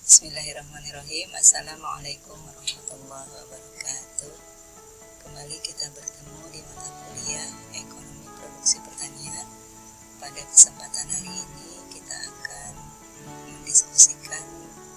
Bismillahirrahmanirrahim. Assalamualaikum warahmatullahi wabarakatuh. Kembali kita bertemu di mata kuliah Ekonomi Produksi Pertanian. Pada kesempatan hari ini kita akan mendiskusikan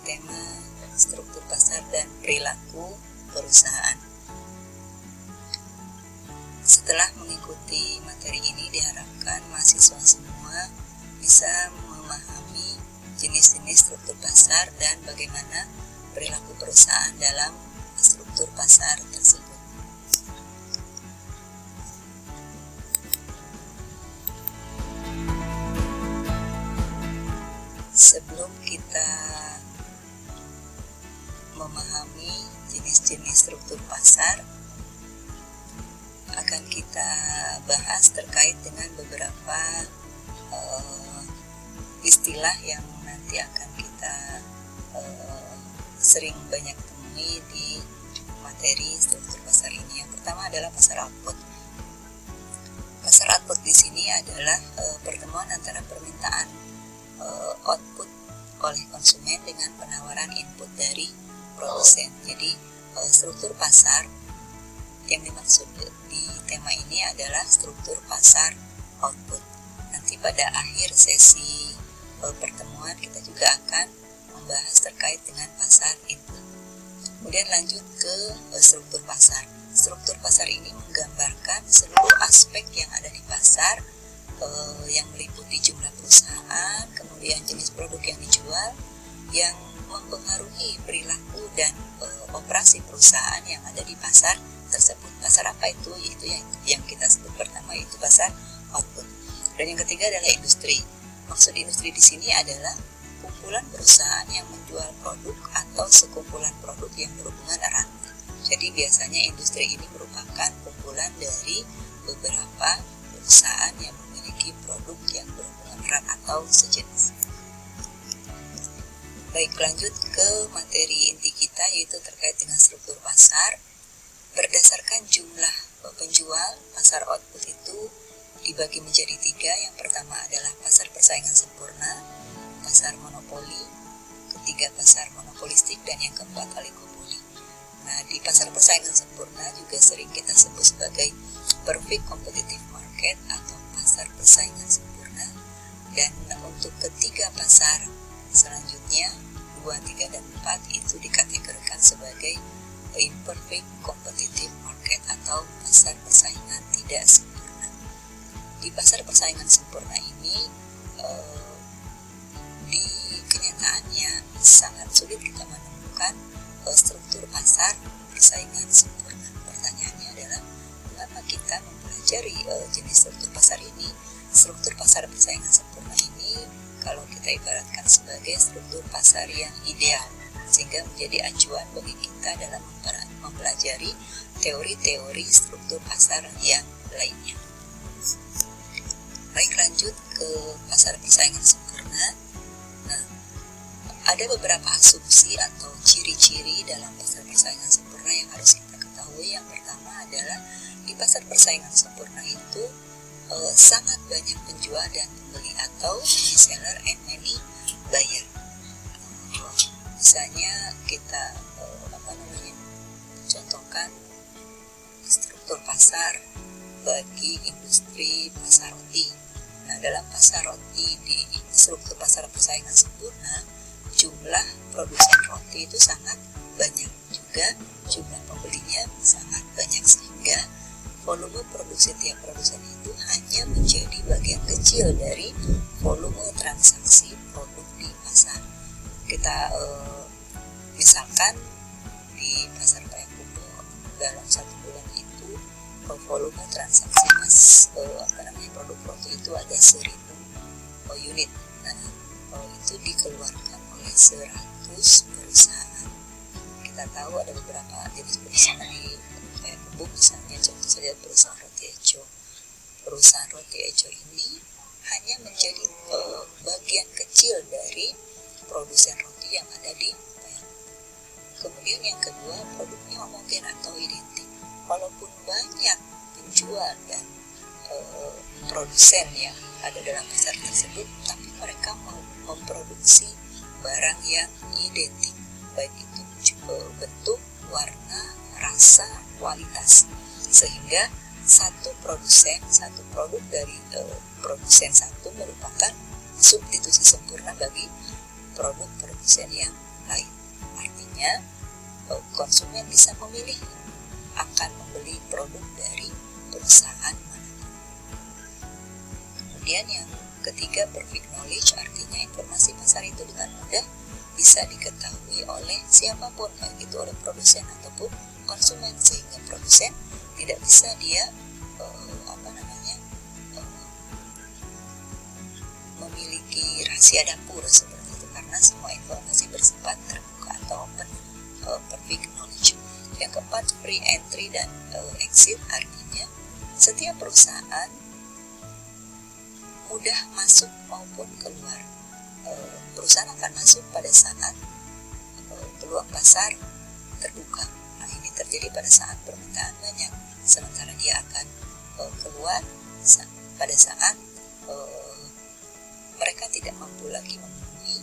tema struktur pasar dan perilaku perusahaan. Setelah mengikuti materi ini, diharapkan mahasiswa semua bisa memahami jenis-jenis struktur pasar dan bagaimana perilaku perusahaan dalam struktur pasar tersebut. Sebelum kita memahami jenis-jenis struktur pasar, akan kita bahas terkait dengan beberapa istilah yang nanti akan kita sering banyak temui di materi struktur pasar ini. Yang pertama adalah pasar output. Pasar output di sini adalah pertemuan antara permintaan output oleh konsumen dengan penawaran input dari produsen. Jadi struktur pasar yang dimaksud di tema ini adalah struktur pasar output. Nanti pada akhir sesi pertemuan kita juga akan membahas terkait dengan pasar input. Kemudian lanjut ke struktur pasar. Struktur pasar ini menggambarkan seluruh aspek yang ada di pasar, yang meliputi jumlah perusahaan, kemudian jenis produk yang dijual, yang mempengaruhi perilaku dan operasi perusahaan yang ada di pasar tersebut. Pasar apa itu? Yaitu yang kita sebut pertama, yaitu pasar output. Dan yang ketiga adalah industri. Maksud industri di sini adalah kumpulan perusahaan yang menjual produk atau sekumpulan produk yang berhubungan erat. Jadi biasanya industri ini merupakan kumpulan dari beberapa perusahaan yang memiliki produk yang berhubungan erat atau sejenis. Baik, lanjut ke materi inti kita, yaitu terkait dengan struktur pasar. Berdasarkan jumlah penjual, pasar output itu dibagi menjadi 3. Yang pertama adalah pasar persaingan sempurna, pasar monopoli, ketiga pasar monopolistik, dan yang keempat oligopoli. Nah, di pasar persaingan sempurna juga sering kita sebut sebagai perfect competitive market atau pasar persaingan sempurna. Dan untuk ketiga pasar selanjutnya, 2, 3, dan 4 itu dikategorikan sebagai imperfect competitive market atau pasar persaingan tidak sempurna. Di pasar persaingan sempurna ini di kenyataannya sangat sulit kita menemukan struktur pasar persaingan sempurna. Pertanyaannya adalah, mengapa kita mempelajari jenis struktur pasar ini? Struktur pasar persaingan sempurna ini kalau kita ibaratkan sebagai struktur pasar yang ideal, sehingga menjadi acuan bagi kita dalam mempelajari teori-teori struktur pasar yang lainnya. Baik, lanjut ke pasar persaingan sempurna. Nah, ada beberapa asumsi atau ciri-ciri dalam pasar persaingan sempurna yang harus kita ketahui. Yang pertama adalah di pasar persaingan sempurna itu sangat banyak penjual dan pembeli atau many seller and many buyer. Misalnya kita contohkan struktur pasar bagi industri pasar roti. Nah, dalam pasar roti di struktur pasar persaingan sempurna, jumlah produsen roti itu sangat banyak, juga jumlah pembelinya sangat banyak, sehingga volume produksi tiap produsen itu hanya menjadi bagian kecil dari volume transaksi produk di pasar. Kita misalkan di pasar Payakumbuh dalam 1 bulan itu volume transaksi produk roti itu ada 1000 unit. Nah, itu dikeluarkan oleh 100 perusahaan. Kita tahu ada beberapa jenis perusahaan di Payakumbuh, misalnya contoh saja perusahaan Roti Echo. Perusahaan Roti Echo ini hanya menjadi bagian kecil dari produsen roti yang ada di Payakumbuh. Kemudian yang kedua, produknya homogen atau identik. Walaupun banyak penjual dan produsen yang ada dalam pasar tersebut, tapi mereka memproduksi barang yang identik, baik itu bentuk, warna, rasa, kualitas, sehingga satu produk dari produsen satu merupakan substitusi sempurna bagi produk produsen yang lain. Artinya konsumen bisa memilih akan membeli produk dari perusahaan manapun. Kemudian yang ketiga, perfect knowledge, artinya informasi pasar itu dengan mudah bisa diketahui oleh siapapun, baik itu oleh produsen ataupun konsumen, sehingga produsen tidak bisa dia memiliki rahasia dapur seperti itu, karena semua informasi bersifat terbuka atau open, perfect knowledge. Yang keempat, free entry dan exit, artinya setiap perusahaan mudah masuk maupun keluar. Perusahaan akan masuk pada saat peluang pasar terbuka. Nah, ini terjadi pada saat permintaan banyak, sementara dia akan keluar pada saat mereka tidak mampu lagi memenuhi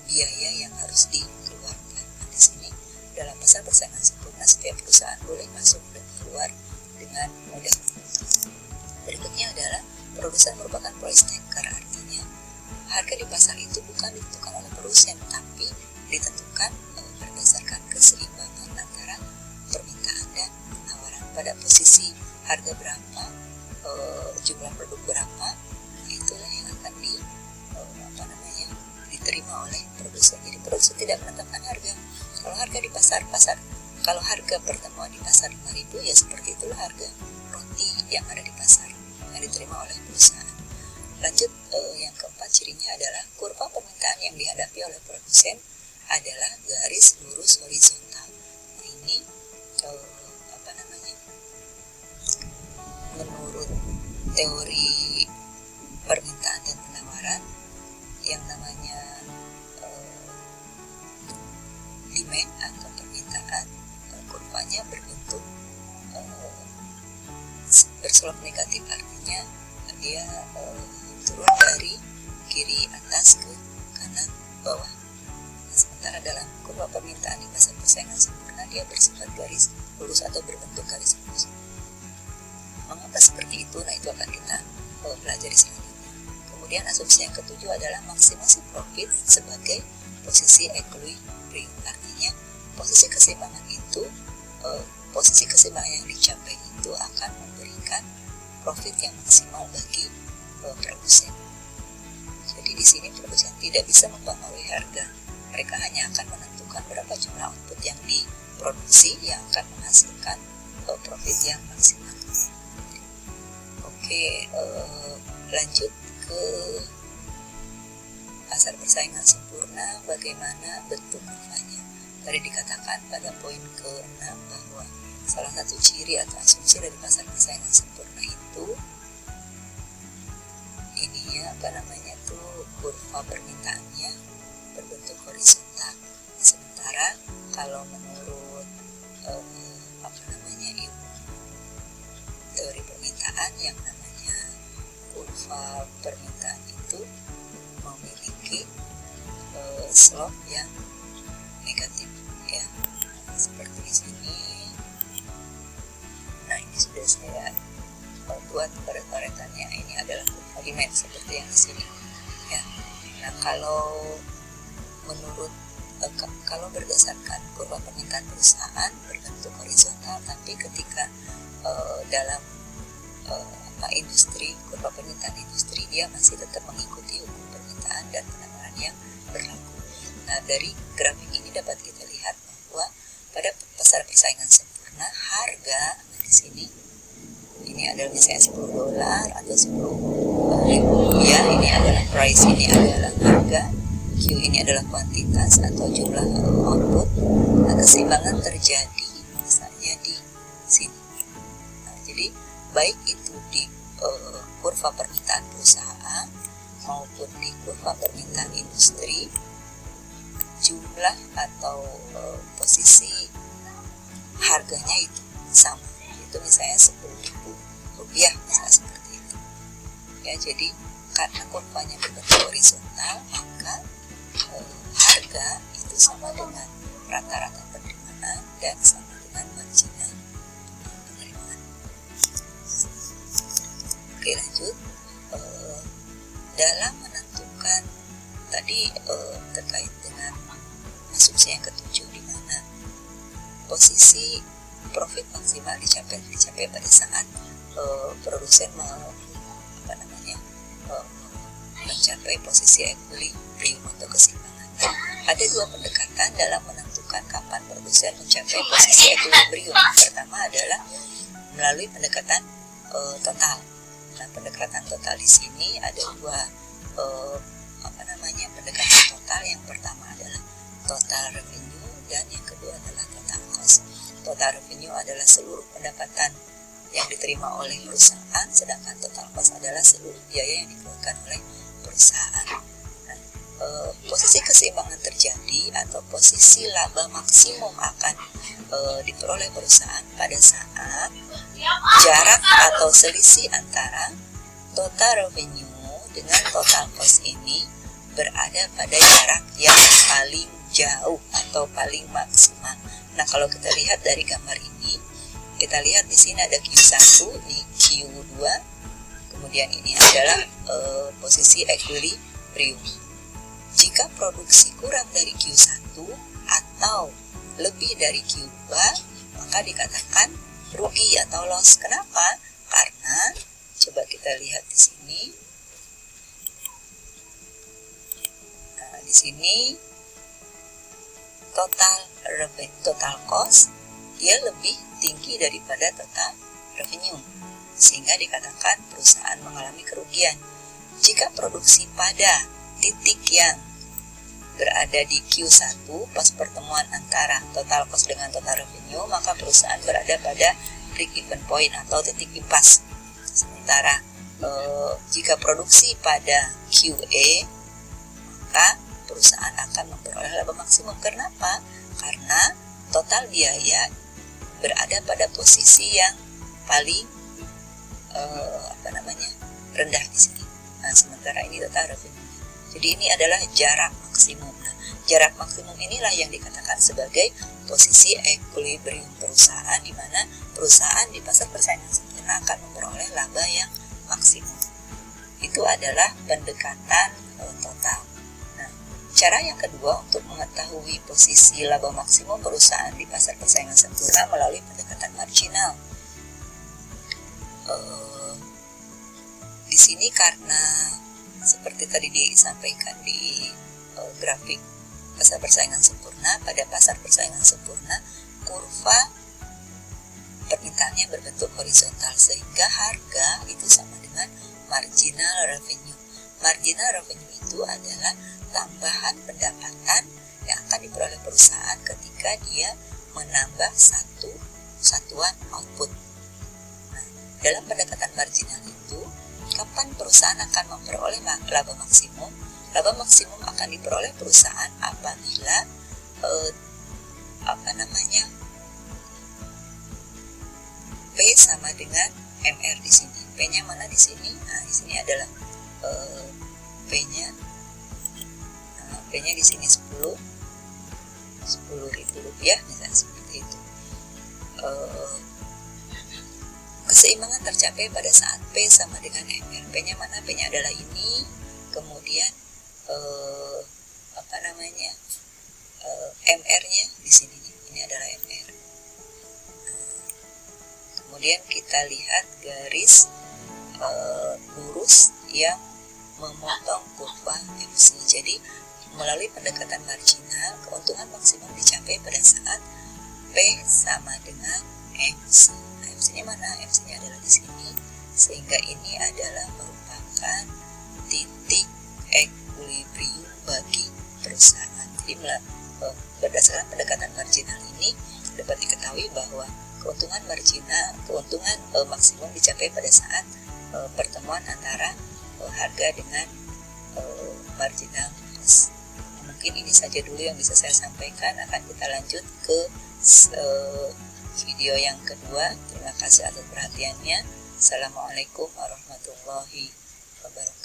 biaya yang harus dikeluarkan. Nah, di sini dalam pasar persaingan sempurna, setiap perusahaan boleh masuk dan keluar dengan mudah. Berikutnya adalah produsen merupakan price taker, artinya harga di pasar itu bukan ditentukan oleh produsen, tapi ditentukan berdasarkan keseimbangan antara permintaan dan penawaran. Pada posisi harga berapa, jumlah produk berapa, itulah yang akan diterima oleh produsen. Jadi produsen tidak menetapkan harga. Kalau harga di pasar, kalau harga pertemuan di pasar 5.000, ya seperti itulah harga roti yang ada di pasar yang diterima oleh perusahaan. Lanjut, yang keempat cirinya adalah kurva permintaan yang dihadapi oleh produsen adalah garis lurus horizontal. Nah, ini menurut teori permintaan dan penawaran, yang namanya demand atau permintaan, kurvanya berbentuk berselop negatif, artinya dia turun dari kiri atas ke kanan bawah. Sementara dalam kurva permintaan di pasar persaingan sempurna, dia bersifat garis lurus atau berbentuk garis lurus. Mengapa seperti itu? Nah, itu akan kita pelajari selanjutnya. Kemudian asumsi yang ketujuh adalah maksimasi profit sebagai posisi equilibrium, artinya posisi keseimbangan itu, posisi keseimbangan yang dicapai itu akan memberikan profit yang maksimal bagi produsen. Jadi di sini produsen tidak bisa mempengaruhi harga, mereka hanya akan menentukan berapa jumlah output yang diproduksi yang akan menghasilkan profit yang maksimal. Oke, lanjut ke pasar persaingan sempurna, bagaimana bentuk kurvanya. Tadi dikatakan pada poin ke-6 bahwa salah satu ciri atau asumsi dari pasar persaingan sempurna itu kurva permintaannya berbentuk horizontal. Sementara kalau menurut ilmu teori permintaan, yang namanya kurva permintaan itu memiliki slope yang negatif, ya, seperti di sini. Nah, ini sudah saya buat coret-coretannya. Ini adalah kurva demand seperti yang di sini, ya. Nah, kalau menurut kalau berdasarkan kurva permintaan perusahaan berbentuk horizontal, tapi ketika dalam industri, kurva permintaan industri, dia masih tetap mengikuti hukum permintaan dan penawaran yang berlaku. Nah, dari grafik ini dapat kita lihat bahwa pada pasar persaingan sempurna, harga di sini ini adalah misalnya $10 atau 10.000, ya, ini adalah price, ini adalah harga, Q ini adalah kuantitas atau jumlah output. Nah, keseimbangan terjadi misalnya di sini. Nah, jadi baik itu di kurva permintaan perusahaan maupun di kurva permintaan industri, jumlah atau posisi harganya itu sama, itu misalnya $10.000, misalnya seperti itu, ya. Jadi karena kurvanya berbentuk horizontal, maka itu sama dengan rata-rata penerimaan dan sama dengan marginal penerimaan. Oke, lanjut. Dalam menentukan tadi terkait dengan asumsi yang ketujuh, di mana posisi profit maksimal dicapai pada saat produsen mencapai posisi equilibrium atau keseimbangan. Ada dua pendekatan dalam menentukan kapan produsen mencapai posisi equilibrium. Pertama adalah melalui pendekatan total. Nah, pendekatan total di sini ada dua pendekatan total. Yang pertama adalah total revenue dan yang kedua adalah total cost. Total revenue adalah seluruh pendapatan yang diterima oleh perusahaan, sedangkan total cost adalah seluruh biaya yang dikeluarkan oleh perusahaan. Nah, posisi keseimbangan terjadi atau posisi laba maksimum akan diperoleh perusahaan pada saat jarak atau selisih antara total revenue dengan total cost ini berada pada jarak yang paling jauh atau paling maksimal. Nah, kalau kita lihat dari gambar ini, kita lihat di sini ada Q1, di Q2, kemudian ini adalah posisi equilibrium. Jika produksi kurang dari Q1 atau lebih dari Q2, maka dikatakan rugi atau loss. Kenapa? Karena coba kita lihat di sini. Nah, di sini total cost dia lebih tinggi daripada total revenue, sehingga dikatakan perusahaan mengalami kerugian. Jika produksi pada titik yang berada di Q1 pas pertemuan antara total cost dengan total revenue, maka perusahaan berada pada break even point atau titik impas. Sementara jika produksi pada QA, maka perusahaan akan memperoleh laba maksimum. Kenapa? Karena total biaya berada pada posisi yang paling rendah di sini. Nah, sementara ini total revenue. Jadi ini adalah jarak maksimum. Nah, jarak maksimum inilah yang dikatakan sebagai posisi equilibrium perusahaan, di mana perusahaan di pasar persaingan sempurna akan memperoleh laba yang maksimum. Itu adalah pendekatan total. Nah, cara yang kedua untuk mengetahui posisi laba maksimum perusahaan di pasar persaingan sempurna melalui pendekatan marginal. Di sini karena seperti tadi disampaikan di grafik pasar persaingan sempurna, pada pasar persaingan sempurna kurva permintaannya berbentuk horizontal, sehingga harga itu sama dengan marginal revenue. Marginal revenue itu adalah tambahan pendapatan yang akan diperoleh perusahaan ketika dia menambah satu satuan output. Nah, dalam pendekatan marginal itu, kapan perusahaan akan memperoleh laba maksimum? Laba maksimum akan diperoleh perusahaan apabila P sama dengan MR di sini. P-nya mana di sini? Nah, di sini adalah P-nya. Nah, P-nya di sini 10.000 rupiah, misalnya seperti itu. Keseimbangan tercapai pada saat P sama dengan MR. P-nya mana? P-nya adalah ini. Kemudian MR-nya di sini. Ini adalah MR. Kemudian kita lihat garis lurus yang memotong kurva FC. Jadi melalui pendekatan marginal, keuntungan maksimum dicapai pada saat P sama dengan MC. Nah, MC-nya mana? MC-nya adalah di sini, sehingga ini adalah merupakan titik equilibrium bagi perusahaan. Jadi berdasarkan pendekatan marginal ini dapat diketahui bahwa keuntungan maksimum dicapai pada saat pertemuan antara harga dengan marginal cost. Mungkin ini saja dulu yang bisa saya sampaikan. Akan kita lanjut ke video yang kedua. Terima kasih atas perhatiannya. Assalamualaikum warahmatullahi wabarakatuh.